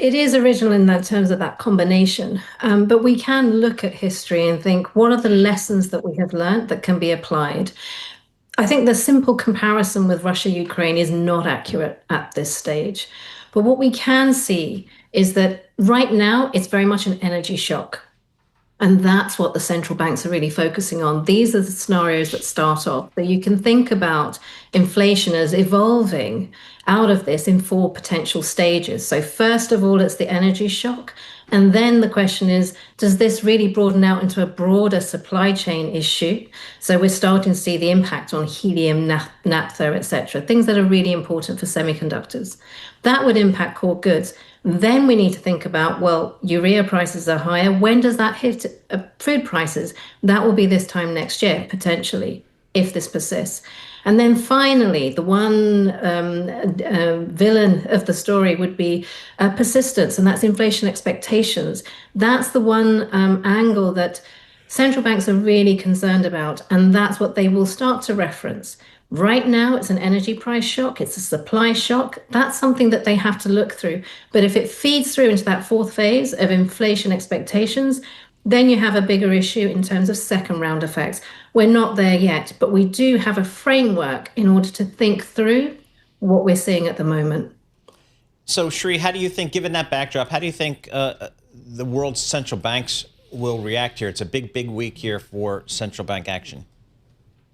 It is original in that terms of that combination, but we can look at history and think, what are the lessons that we have learned that can be applied? I think the simple comparison with Russia-Ukraine is not accurate at this stage. But what we can see is that right now it's very much an energy shock. And that's what the central banks are really focusing on. These are the scenarios that start off. That you can think about inflation as evolving out of this in four potential stages. So, first of all, it's the energy shock. And then the question is, does this really broaden out into a broader supply chain issue? So we're starting to see the impact on helium, naphtha, etc., things that are really important for semiconductors. That would impact core goods. Then we need to think about, well, urea prices are higher. When does that hit food prices? That will be this time next year, potentially, if this persists. And then finally, the one villain of the story would be persistence, and that's inflation expectations. That's the one angle that central banks are really concerned about, and that's what they will start to reference. Right now, it's an energy price shock, it's a supply shock. That's something that they have to look through. But if it feeds through into that fourth phase of inflation expectations, then you have a bigger issue in terms of second round effects. We're not there yet, but we do have a framework in order to think through what we're seeing at the moment. So, Sree, how do you think, given that backdrop, how do you think the world's central banks will react here? It's a big, big week here for central bank action.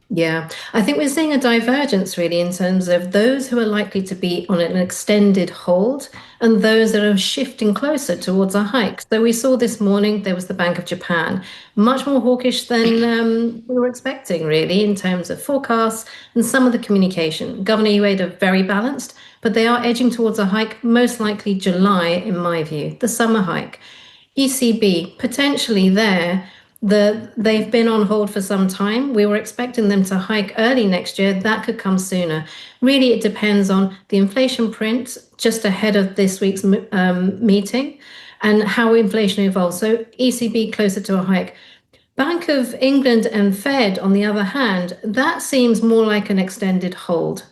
Yeah, I think we're seeing a divergence really in terms of those who are likely to be on an extended hold and those that are shifting closer towards a hike. So we saw this morning there was the Bank of Japan, much more hawkish than we were expecting really in terms of forecasts and some of the communication. Governor Ueda very balanced, but they are edging towards a hike, most likely July in my view, the summer hike. ECB potentially there. They've been on hold for some time. We were expecting them to hike early next year. That could come sooner. Really, it depends on the inflation print just ahead of this week's meeting and how inflation evolves. So ECB closer to a hike. Bank of England and Fed, on the other hand, that seems more like an extended hold.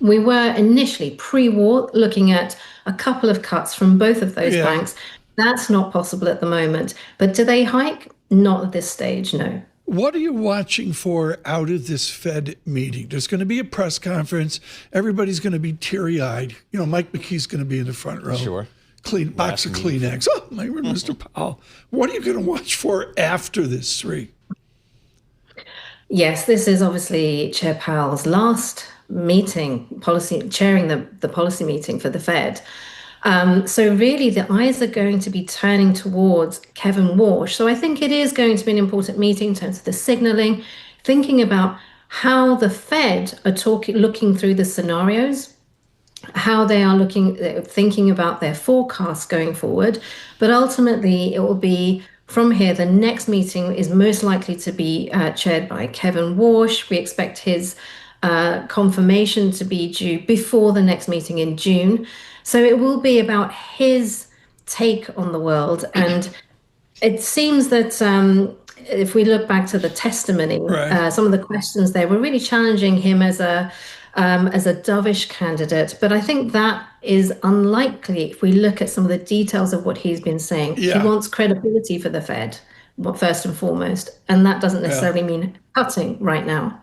We were initially pre-war looking at a couple of cuts from both of those banks. That's not possible at the moment. But do they hike? Not at this stage, no. What are you watching for out of this Fed meeting? There's going to be a press conference. Everybody's going to be teary-eyed. You know, Mike McKee's going to be in the front row. Sure. Clean box of Kleenex. Oh, my word, Mr. Powell. What are you going to watch for after this, Sree? Yes, this is obviously Chair Powell's last meeting, chairing the policy meeting for the Fed. So really the eyes are going to be turning towards Kevin Warsh. So I think it is going to be an important meeting in terms of the signaling, thinking about how the Fed are looking through the scenarios, how they are thinking about their forecasts going forward. But ultimately it will be from here, the next meeting is most likely to be chaired by Kevin Warsh. We expect his confirmation to be due before the next meeting in June. So it will be about his take on the world. And it seems that if we look back to the testimony, some of the questions there were really challenging him as a dovish candidate. But I think that is unlikely if we look at some of the details of what he's been saying. He wants credibility for the Fed, first and foremost. And that doesn't necessarily mean cutting right now.